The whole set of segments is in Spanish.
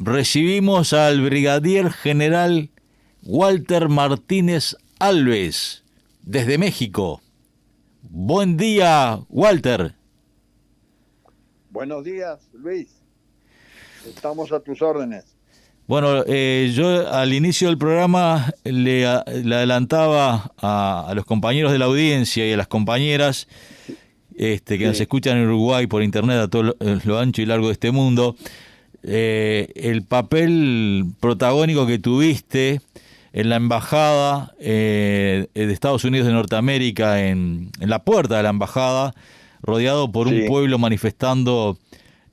recibimos al brigadier general Walter Martínez Alves, desde México. Buen día, Walter. Buenos días, Luis. Estamos a tus órdenes. Bueno, yo al inicio del programa le adelantaba a los compañeros de la audiencia y a las compañeras que nos escuchan en Uruguay por internet a todo lo ancho y largo de este mundo, el papel protagónico que tuviste en la embajada de Estados Unidos de Norteamérica, en la puerta de la embajada, rodeado por un pueblo manifestando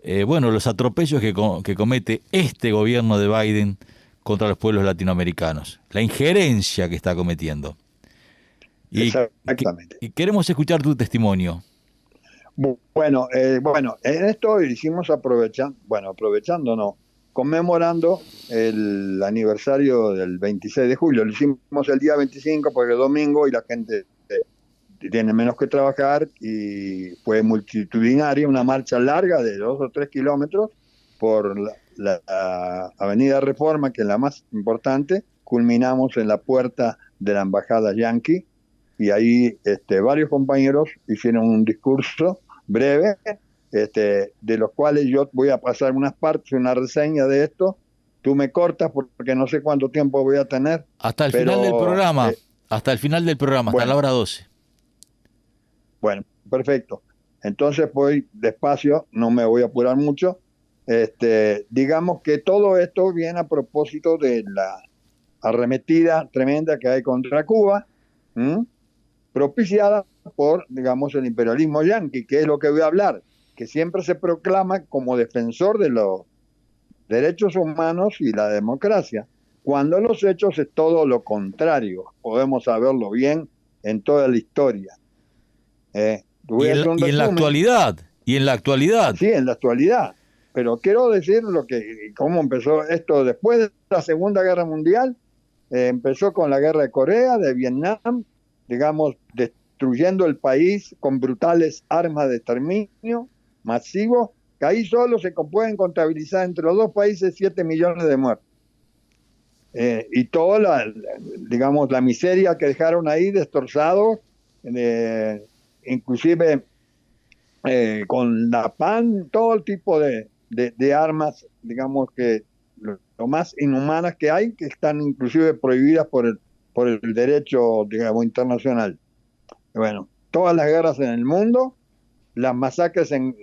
los atropellos que comete este gobierno de Biden contra los pueblos latinoamericanos, la injerencia que está cometiendo. Exactamente. Y queremos escuchar tu testimonio. Bueno, en esto hicimos conmemorando el aniversario del 26 de julio. Lo hicimos el día 25 porque es domingo y la gente tiene menos que trabajar, y fue multitudinaria, una marcha larga de 2 o 3 kilómetros por la Avenida Reforma, que es la más importante. Culminamos en la puerta de la embajada yanqui, y ahí varios compañeros hicieron un discurso breve, de los cuales yo voy a pasar unas partes, una reseña de esto. Tú me cortas porque no sé cuánto tiempo voy a tener. Hasta el final del programa, hasta la hora 12. Bueno, perfecto. Entonces voy despacio, no me voy a apurar mucho. Digamos que todo esto viene a propósito de la arremetida tremenda que hay contra Cuba, propiciada por, digamos, el imperialismo yanqui, que es lo que voy a hablar, que siempre se proclama como defensor de los derechos humanos y la democracia, cuando en los hechos es todo lo contrario. Podemos saberlo bien en toda la historia. Y en la actualidad. Sí, en la actualidad. Pero quiero decir cómo empezó esto después de la Segunda Guerra Mundial. Empezó con la guerra de Corea, de Vietnam, digamos, destruyendo el país con brutales armas de exterminio masivo, que ahí solo se pueden contabilizar entre los dos países 7 millones de muertos. Y toda la miseria que dejaron ahí destrozados, inclusive con la PAN, todo el tipo de armas, digamos, que lo más inhumanas que hay, que están inclusive prohibidas por el derecho, digamos, internacional. Bueno, todas las guerras en el mundo, las masacres en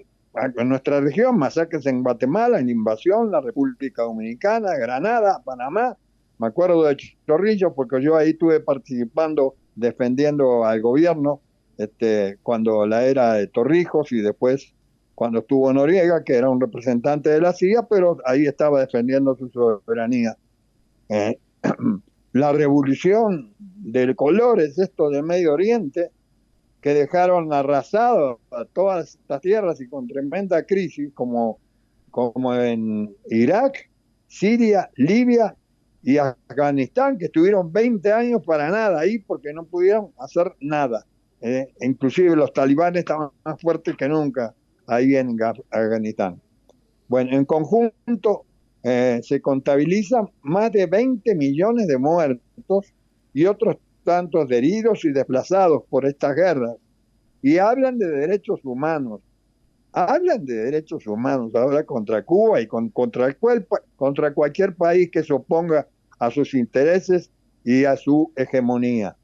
nuestra región, masacres en Guatemala, en invasión, la República Dominicana, Granada, Panamá. Me acuerdo de Chorrillos porque yo ahí estuve participando, defendiendo al gobierno, cuando la era de Torrijos, y después cuando estuvo Noriega, que era un representante de la CIA, pero ahí estaba defendiendo su soberanía. La revolución del color es esto de Medio Oriente, que dejaron arrasado a todas estas tierras y con tremenda crisis, como en Irak, Siria, Libia y Afganistán, que estuvieron 20 años para nada ahí porque no pudieron hacer nada. Inclusive los talibanes estaban más fuertes que nunca ahí en Afganistán. Bueno, en conjunto se contabilizan más de 20 millones de muertos y otros tantos de heridos y desplazados por estas guerras. Y hablan de derechos humanos. Ahora contra Cuba y contra cualquier país que se oponga a sus intereses y a su hegemonía.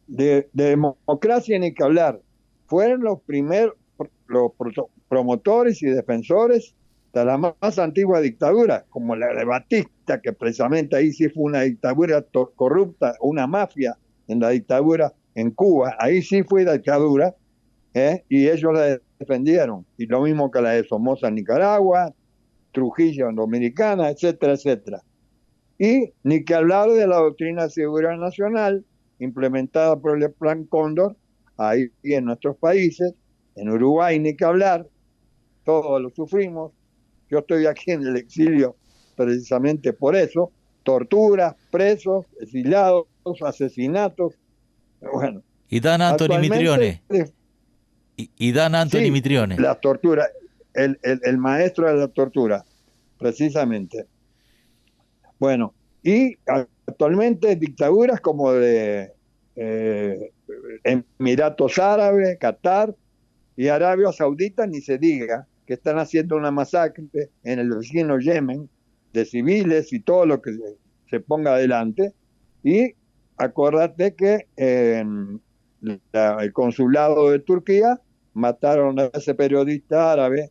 De democracia ni que hablar. Fueron los primeros, los promotores y defensores de la más antigua dictadura, como la de Batista, que precisamente ahí sí fue una dictadura corrupta, una mafia en la dictadura en Cuba. Ahí sí fue dictadura, y ellos la defendieron. Y lo mismo que la de Somoza en Nicaragua, Trujillo en Dominicana, etcétera, etcétera. Y ni que hablar de la doctrina de seguridad nacional implementada por el Plan Cóndor ahí en nuestros países. En Uruguay ni que hablar, todos lo sufrimos. Yo estoy aquí en el exilio precisamente por eso. Torturas, presos, exiliados, asesinatos. Bueno, y Dan Anthony Mitrione. Y Dan Anthony Mitrione. La tortura, el maestro de la tortura. precisamente. Bueno, y actualmente dictaduras como de Emiratos Árabes, Qatar y Arabia Saudita, ni se diga, que están haciendo una masacre en el vecino Yemen de civiles y todo lo que se ponga adelante. Y acuérdate que en el consulado de Turquía mataron a ese periodista árabe,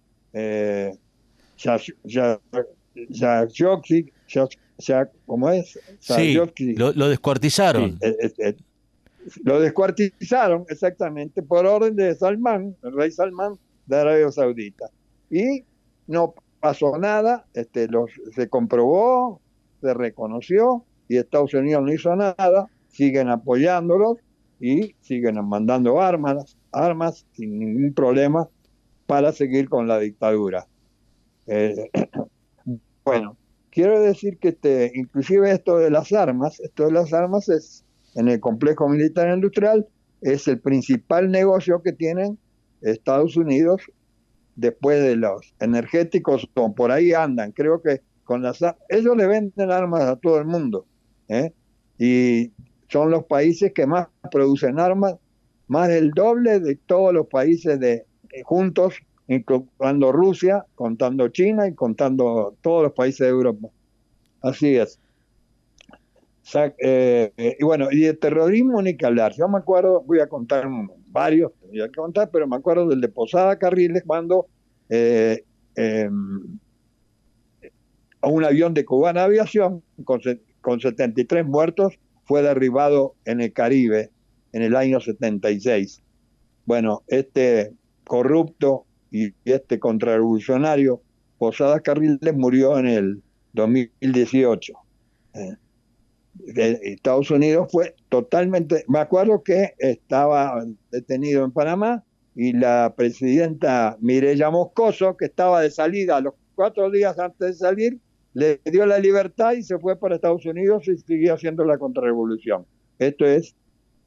¿cómo es? Sí, lo Sí, descuartizaron. lo descuartizaron exactamente por orden de Salmán, el rey Salmán de Arabia Saudita. Y no pasó nada, se comprobó, se reconoció y Estados Unidos no hizo nada, siguen apoyándolos y siguen mandando armas sin ningún problema para seguir con la dictadura. Eh, bueno, quiero decir que inclusive esto de las armas es en el complejo militar industrial, es el principal negocio que tienen Estados Unidos después de los energéticos, por ahí andan, creo que con ellos le venden armas a todo el mundo, ¿eh? Y son los países que más producen armas, más del doble de todos los países juntos, contando Rusia, contando China y contando todos los países de Europa. Así es. Y bueno, y de terrorismo ni que hablar. Yo me acuerdo, voy a contar varios, voy a contar, pero me acuerdo del de Posada Carriles cuando eh, eh, un avión de Cubana Aviación con 73 muertos fue derribado en el Caribe en el año 76. Bueno, este corrupto y este contrarrevolucionario Posadas Carriles murió en el 2018. Estados Unidos fue totalmente, me acuerdo que estaba detenido en Panamá y la presidenta Mireya Moscoso, que estaba de salida a los 4 días antes de salir, le dio la libertad y se fue para Estados Unidos y siguió haciendo la contrarrevolución. Esto es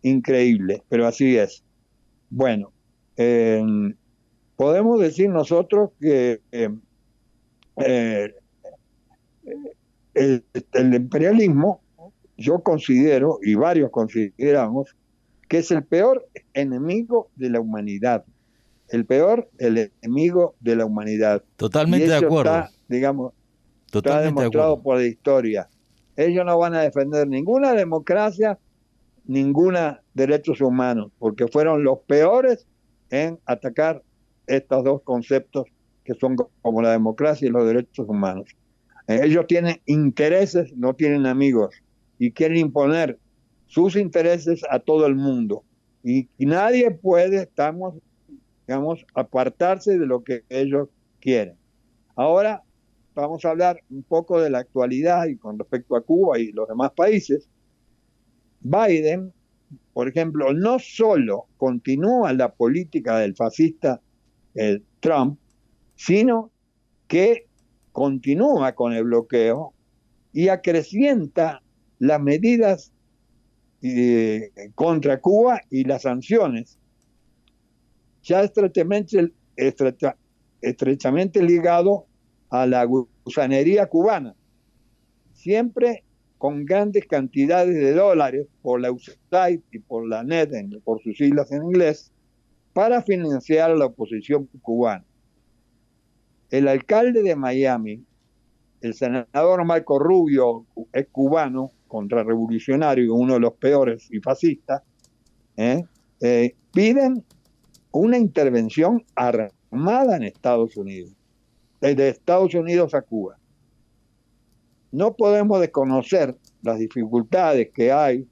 increíble, pero así es. Bueno, eh, podemos decir nosotros que el imperialismo, yo considero, y varios consideramos, que es el peor enemigo de la humanidad. El peor enemigo de la humanidad. Y Totalmente de eso acuerdo. está, digamos, está Totalmente de demostrado acuerdo. por la historia. Ellos no van a defender ninguna democracia, ninguna derechos humanos, porque fueron los peores en atacar estos dos conceptos que son como la democracia y los derechos humanos. Ellos tienen intereses, no tienen amigos, y quieren imponer sus intereses a todo el mundo. Y nadie puede, digamos, apartarse de lo que ellos quieren. Ahora vamos a hablar un poco de la actualidad y con respecto a Cuba y los demás países. Biden, por ejemplo, no solo continúa la política del fascista Trump, sino que continúa con el bloqueo y acrecienta las medidas contra Cuba y las sanciones, ya estrechamente ligado a la gusanería cubana, siempre con grandes cantidades de dólares por la USAID y por la NED, por sus siglas en inglés, para financiar a la oposición cubana. El alcalde de Miami, el senador Marco Rubio, es cubano, contrarrevolucionario, uno de los peores y fascistas, piden una intervención armada en Estados Unidos, desde Estados Unidos a Cuba. No podemos desconocer las dificultades que hay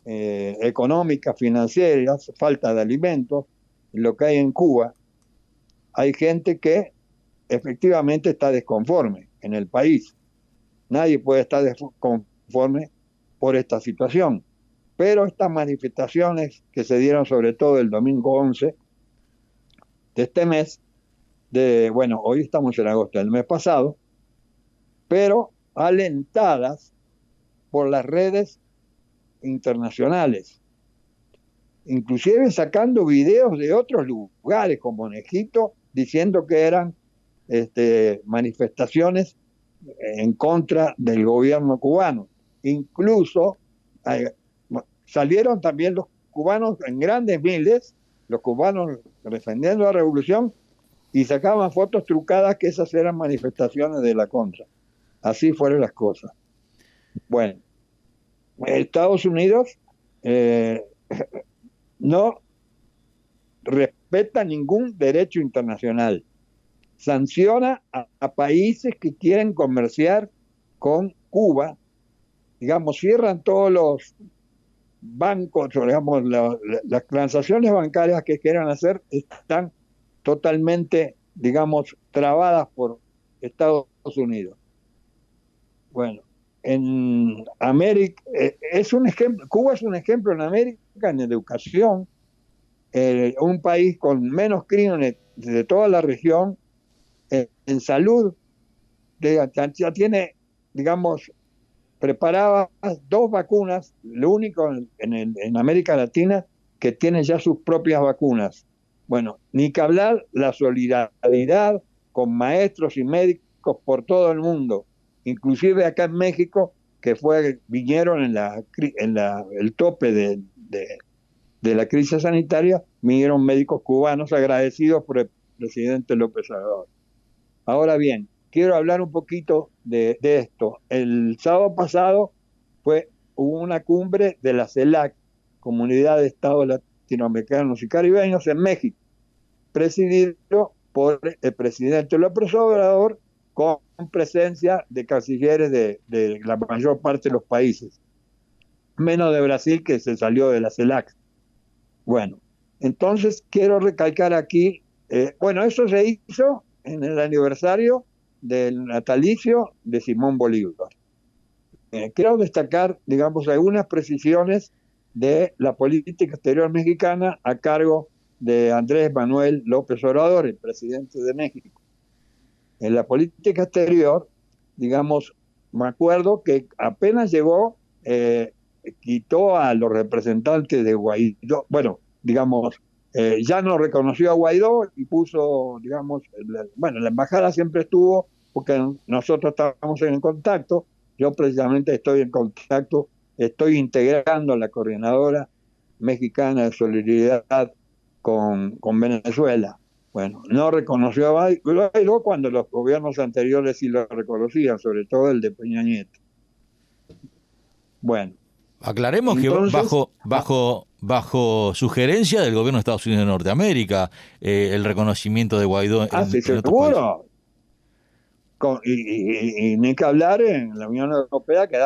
económicas, financieras, falta de alimentos, lo que hay en Cuba. Hay gente que efectivamente está desconforme en el país. Nadie puede estar desconforme por esta situación. Pero estas manifestaciones que se dieron sobre todo el domingo 11 de este mes, bueno, hoy estamos en agosto del mes pasado, pero alentadas por las redes internacionales, inclusive sacando videos de otros lugares como en Egipto, diciendo que eran manifestaciones en contra del gobierno cubano. Incluso salieron también los cubanos en grandes miles, los cubanos defendiendo la revolución, y sacaban fotos trucadas que esas eran manifestaciones de la contra. Así fueron las cosas. Bueno, Estados Unidos no respeta ningún derecho internacional. Sanciona a países que quieren comerciar con Cuba. Digamos, cierran todos los bancos, digamos, las transacciones bancarias que quieran hacer están totalmente, digamos, trabadas por Estados Unidos. Bueno, en América, es un ejemplo, Cuba es un ejemplo en América en educación, un país con menos crímenes de toda la región, en salud, ya tiene, digamos, preparadas 2 vacunas, lo único en América Latina que tiene ya sus propias vacunas. Bueno, ni que hablar la solidaridad con maestros y médicos por todo el mundo, inclusive acá en México, que vinieron en el tope de la crisis sanitaria, vinieron médicos cubanos agradecidos por el presidente López Obrador. Ahora bien, quiero hablar un poquito de esto. El sábado pasado hubo una cumbre de la CELAC, Comunidad de Estados Latinoamericanos y Caribeños, en México, presidido por el presidente López Obrador, con presencia de cancilleres de la mayor parte de los países, menos de Brasil, que se salió de la CELAC. Bueno, entonces quiero recalcar aquí, eso se hizo en el aniversario del natalicio de Simón Bolívar. Quiero destacar, digamos, algunas precisiones de la política exterior mexicana a cargo de Andrés Manuel López Obrador, el presidente de México. En la política exterior, digamos, me acuerdo que apenas llegó, quitó a los representantes de Guaidó, ya no reconoció a Guaidó y puso, digamos, la embajada siempre estuvo, porque nosotros estábamos en contacto. Yo precisamente estoy en contacto, estoy integrando la coordinadora mexicana de solidaridad con Venezuela. Bueno, no reconoció a Guaidó cuando los gobiernos anteriores sí lo reconocían, sobre todo el de Peña Nieto. Bueno. Aclaremos entonces, que bajo sugerencia del gobierno de Estados Unidos de Norteamérica, el reconocimiento de Guaidó sí, seguro. Y ni que hablar en la Unión Europea, que le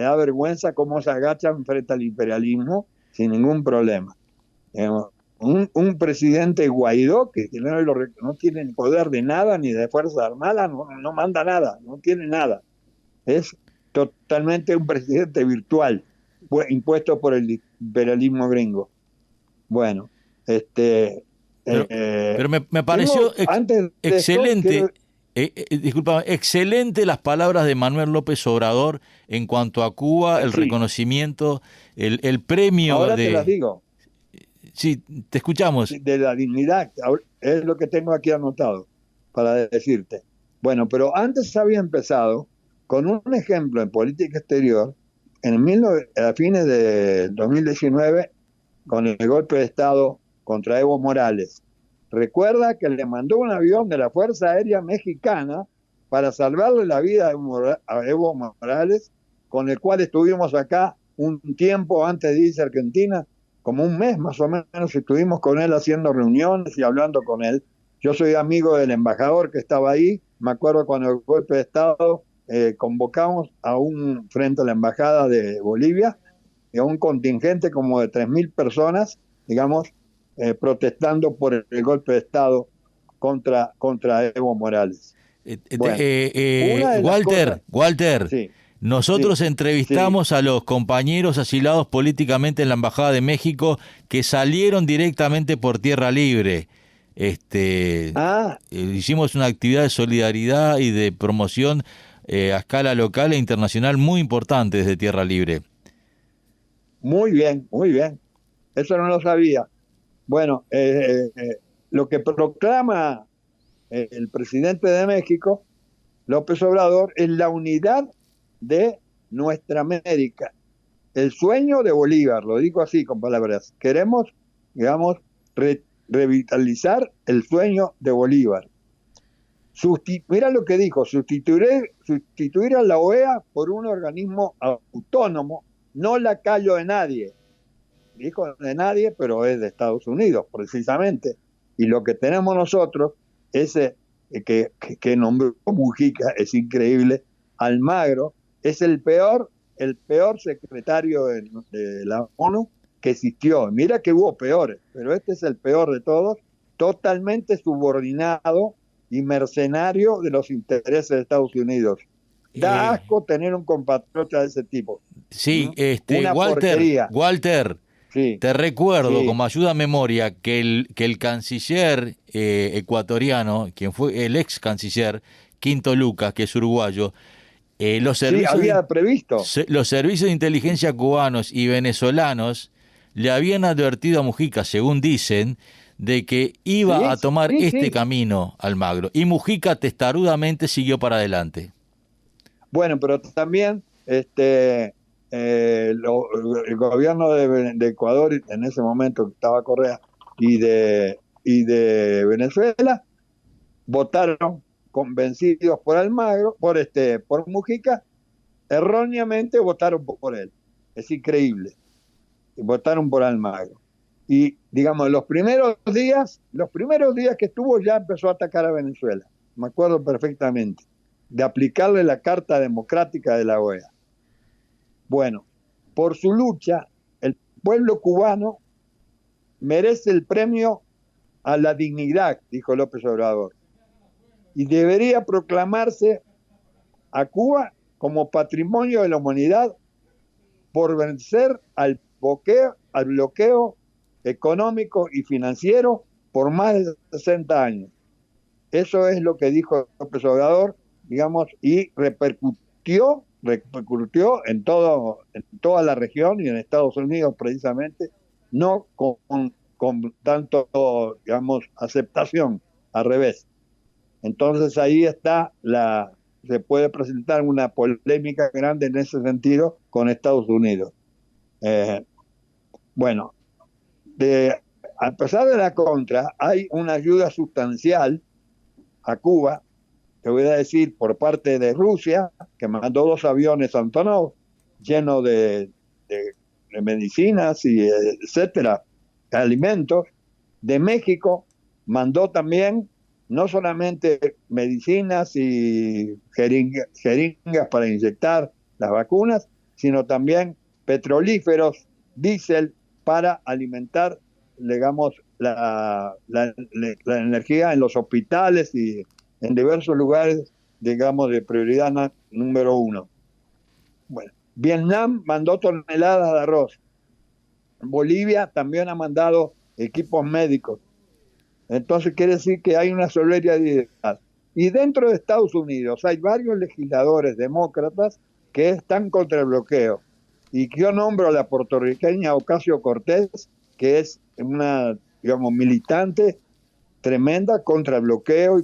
da vergüenza cómo se agachan frente al imperialismo sin ningún problema. Un presidente Guaidó que no tiene poder de nada, ni de Fuerzas Armadas, no manda nada, no tiene nada. Es totalmente un presidente virtual, impuesto por el imperialismo gringo. Bueno, pero me pareció excelente. Disculpa, excelente las palabras de Manuel López Obrador en cuanto a Cuba, el reconocimiento, el premio. Ahora te las digo. Sí, te escuchamos. De la dignidad, es lo que tengo aquí anotado para decirte. Bueno, pero antes había empezado con un ejemplo en política exterior, a fines de 2019, con el golpe de Estado contra Evo Morales. Recuerda que le mandó un avión de la Fuerza Aérea Mexicana para salvarle la vida a Evo Morales, con el cual estuvimos acá un tiempo antes de irse a Argentina, como un mes más o menos, estuvimos con él haciendo reuniones y hablando con él. Yo soy amigo del embajador que estaba ahí. Me acuerdo cuando el golpe de Estado convocamos frente a la embajada de Bolivia, a un contingente como de 3.000 personas, digamos, protestando por el golpe de Estado contra Evo Morales. Walter, sí, nosotros entrevistamos a los compañeros asilados políticamente en la Embajada de México que salieron directamente por tierra libre. Hicimos una actividad de solidaridad y de promoción a escala local e internacional muy importante desde Tierra Libre. Muy bien, muy bien. Eso no lo sabía. Bueno, lo que proclama el presidente de México, López Obrador, es la unidad de nuestra América. El sueño de Bolívar, lo digo así con palabras. Queremos, digamos, revitalizar el sueño de Bolívar. Mira lo que dijo, sustituir a la OEA por un organismo autónomo, no lacayo de nadie. Dijo de nadie, pero es de Estados Unidos, precisamente. Y lo que tenemos nosotros, ese que nombró Mujica, es increíble. Almagro es el peor secretario de la ONU que existió. Mira que hubo peores, pero este es el peor de todos, totalmente subordinado y mercenario de los intereses de Estados Unidos. Da asco tener un compatriota de ese tipo. Sí, Una porquería. Walter, Sí, te recuerdo, sí, como ayuda a memoria, que el canciller ecuatoriano, quien fue el ex canciller, Quinto Lucas, que es uruguayo, sí, había previsto. los servicios de inteligencia cubanos y venezolanos le habían advertido a Mujica, según dicen, de que iba Sí, a tomar sí, este sí. camino, Almagro. Y Mujica testarudamente siguió para adelante. Bueno, pero también el gobierno de Ecuador, en ese momento que estaba Correa, y de Venezuela, votaron convencidos por Almagro, por Mujica, erróneamente votaron por él. Es increíble. Votaron por Almagro. Y digamos, los primeros días que estuvo ya empezó a atacar a Venezuela. Me acuerdo perfectamente de aplicarle la Carta Democrática de la OEA. Bueno, por su lucha, el pueblo cubano merece el premio a la dignidad, dijo López Obrador, y debería proclamarse a Cuba como patrimonio de la humanidad por vencer al bloqueo económico y financiero por más de 60 años. Eso es lo que dijo López Obrador, digamos, y repercutió en toda la región y en Estados Unidos precisamente, no con tanto, digamos, aceptación, al revés. Entonces ahí se puede presentar una polémica grande en ese sentido con Estados Unidos. Eh, bueno, a pesar de la contra, hay una ayuda sustancial a Cuba, te voy a decir, por parte de Rusia, que mandó 2 aviones Antonov llenos de medicinas y etcétera, alimentos. De México mandó también no solamente medicinas y jeringas para inyectar las vacunas, sino también petrolíferos, diésel para alimentar, digamos, la energía en los hospitales y en diversos lugares, digamos, de prioridad número 1. Bueno, Vietnam mandó toneladas de arroz. Bolivia también ha mandado equipos médicos. Entonces quiere decir que hay una solidaridad. Y dentro de Estados Unidos hay varios legisladores demócratas que están contra el bloqueo. Y yo nombro a la puertorriqueña Ocasio-Cortez, que es una, digamos, militante tremenda contra el bloqueo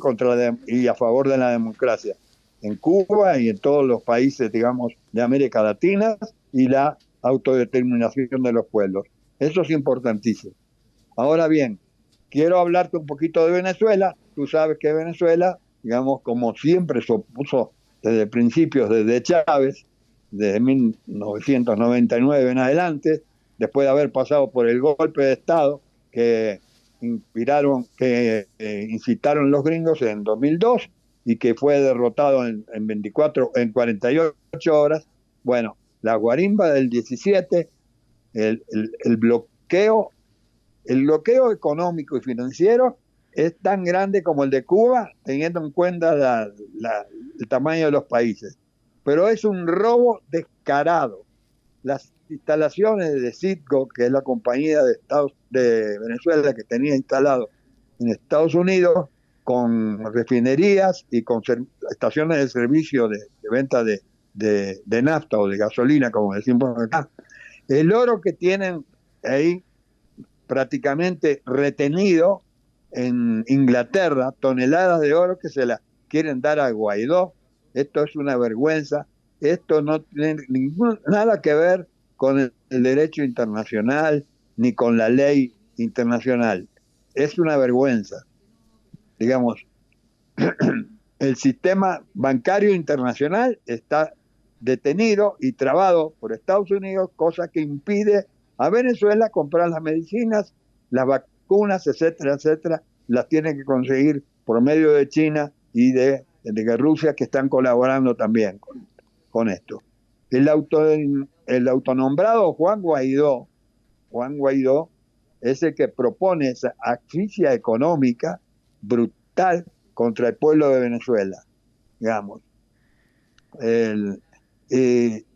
y a favor de la democracia en Cuba y en todos los países, digamos, de América Latina y la autodeterminación de los pueblos. Eso es importantísimo. Ahora bien, quiero hablarte un poquito de Venezuela. Tú sabes que Venezuela, digamos, como siempre se opuso desde principios, desde Chávez, desde 1999 en adelante, después de haber pasado por el golpe de Estado que incitaron los gringos en 2002 y que fue derrotado en 48 horas. Bueno, la guarimba del 17, el bloqueo económico y financiero es tan grande como el de Cuba, teniendo en cuenta el tamaño de los países. Pero es un robo descarado. Las instalaciones de Citgo, que es la compañía de Venezuela que tenía instalado en Estados Unidos, con refinerías y con estaciones de servicio de venta de nafta o de gasolina, como decimos acá, el oro que tienen ahí prácticamente retenido en Inglaterra toneladas de oro que se las quieren dar a Guaidó. Esto es una vergüenza. Esto no tiene nada que ver con el derecho internacional ni con la ley internacional. Es una vergüenza. Digamos, el sistema bancario internacional está detenido y trabado por Estados Unidos, cosa que impide a Venezuela comprar las medicinas, las vacunas, etcétera, etcétera. Las tiene que conseguir por medio de China y de Rusia, que están colaborando también con esto. El autonombrado Juan Guaidó es el que propone esa asfixia económica brutal contra el pueblo de Venezuela, digamos.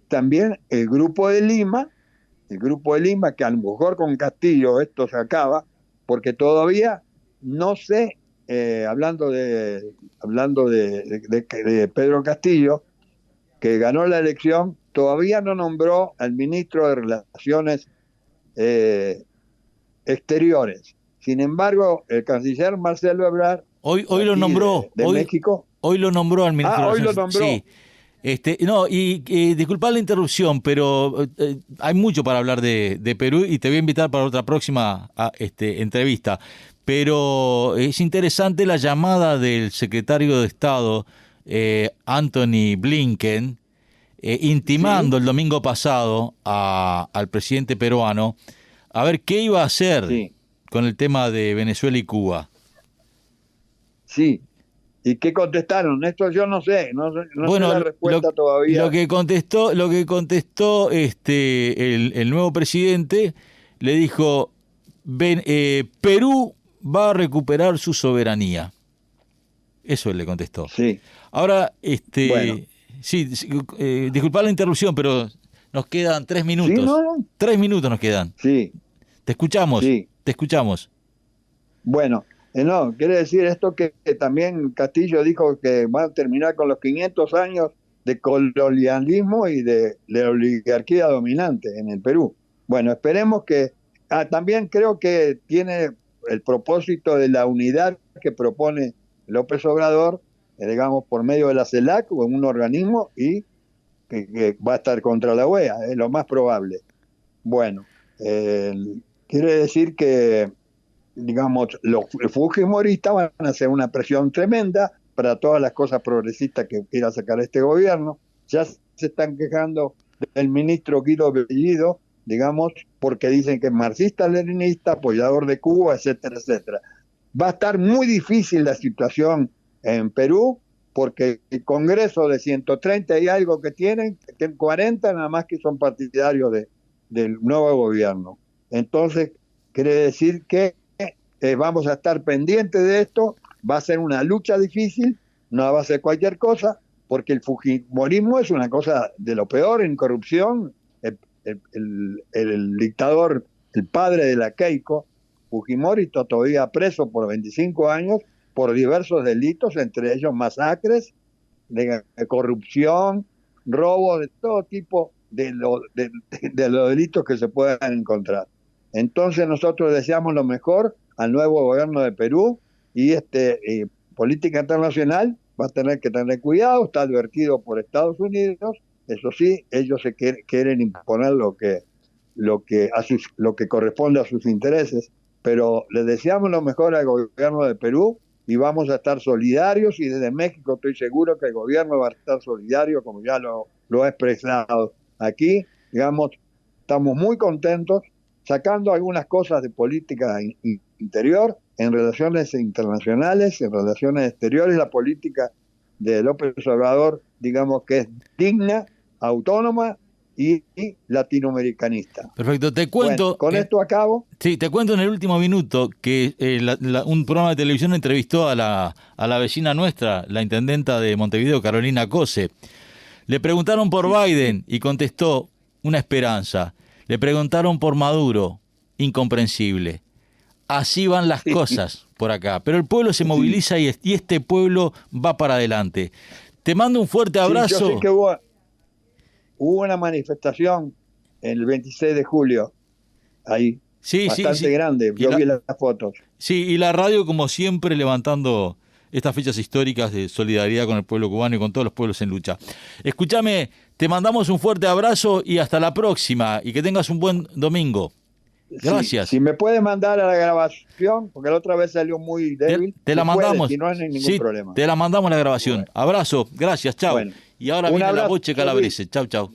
También el Grupo de Lima, que a lo mejor con Castillo esto se acaba, porque todavía no sé, hablando de Pedro Castillo, que ganó la elección, todavía no nombró al ministro de Relaciones Exteriores. Sin embargo, el canciller Marcelo Ebrard, hoy lo nombró, de México. Hoy lo nombró al ministro. Hoy lo nombró. Sí. No, disculpad la interrupción, pero hay mucho para hablar de Perú y te voy a invitar para otra próxima entrevista. Pero es interesante la llamada del secretario de Estado, Anthony Blinken, intimando el domingo pasado al presidente peruano a ver qué iba a hacer con el tema de Venezuela y Cuba. Sí. ¿Y qué contestaron? Esto yo no sé, no sé la respuesta todavía. Lo que contestó el nuevo presidente, le dijo, Perú va a recuperar su soberanía. Eso él le contestó. Sí. Ahora, bueno. disculpad la interrupción, pero nos quedan 3 minutos. ¿Sí, no? 3 minutos nos quedan. Sí. Te escuchamos. Sí. Te escuchamos. Bueno. No, quiere decir esto que también Castillo dijo que va a terminar con los 500 años de colonialismo y de la oligarquía dominante en el Perú. Bueno, esperemos que... también creo que tiene el propósito de la unidad que propone López Obrador, digamos, por medio de la CELAC o en un organismo, y que va a estar contra la OEA, es lo más probable. Bueno, quiere decir que digamos, los fujimoristas van a hacer una presión tremenda para todas las cosas progresistas que quiera sacar este gobierno. Ya se están quejando del ministro Guido Bellido, digamos, porque dicen que es marxista-leninista, apoyador de Cuba, etcétera, etcétera. Va a estar muy difícil la situación en Perú, porque el Congreso de 130 y algo que tienen, que 40 nada más que son partidarios del nuevo gobierno. Entonces, quiere decir que vamos a estar pendientes de esto, va a ser una lucha difícil, no va a ser cualquier cosa, porque el fujimorismo es una cosa de lo peor en corrupción. El dictador, el padre de la Keiko, Fujimori, está todavía preso por 25 años por diversos delitos, entre ellos masacres, de corrupción, robo, de todo tipo de los delitos que se puedan encontrar. Entonces nosotros deseamos lo mejor al nuevo gobierno de Perú, y política internacional va a tener que tener cuidado, está advertido por Estados Unidos. Eso sí, ellos se quieren imponer lo que corresponde a sus intereses, pero les deseamos lo mejor al gobierno de Perú y vamos a estar solidarios, y desde México estoy seguro que el gobierno va a estar solidario, como ya lo ha expresado aquí. Digamos, estamos muy contentos sacando algunas cosas de política interior, en relaciones internacionales, en relaciones exteriores. La política de López Obrador, digamos que es digna, autónoma y latinoamericanista. Perfecto, te cuento... Bueno, con esto acabo. Sí, te cuento en el último minuto que un programa de televisión entrevistó a la vecina nuestra, la intendenta de Montevideo, Carolina Cose. Le preguntaron por Biden y contestó una esperanza. Le preguntaron por Maduro, incomprensible. Así van las cosas por acá. Pero el pueblo se moviliza y este pueblo va para adelante. Te mando un fuerte abrazo. Sí, yo sé que hubo una manifestación el 26 de julio ahí Sí, bastante sí. grande. Y Yo la- vi las fotos. Sí, y la radio, como siempre, levantando estas fechas históricas de solidaridad con el pueblo cubano y con todos los pueblos en lucha. Escúchame, te mandamos un fuerte abrazo y hasta la próxima, y que tengas un buen domingo. Gracias. Si me puede mandar a la grabación, porque la otra vez salió muy débil. Te la se puede, mandamos. si no, no hay ningún Sí, problema. te la mandamos la grabación. Bueno, Abrazo, gracias, chao. bueno. Y ahora Un viene la abrazo, Boche Luis. Calabrese. Chau, chau.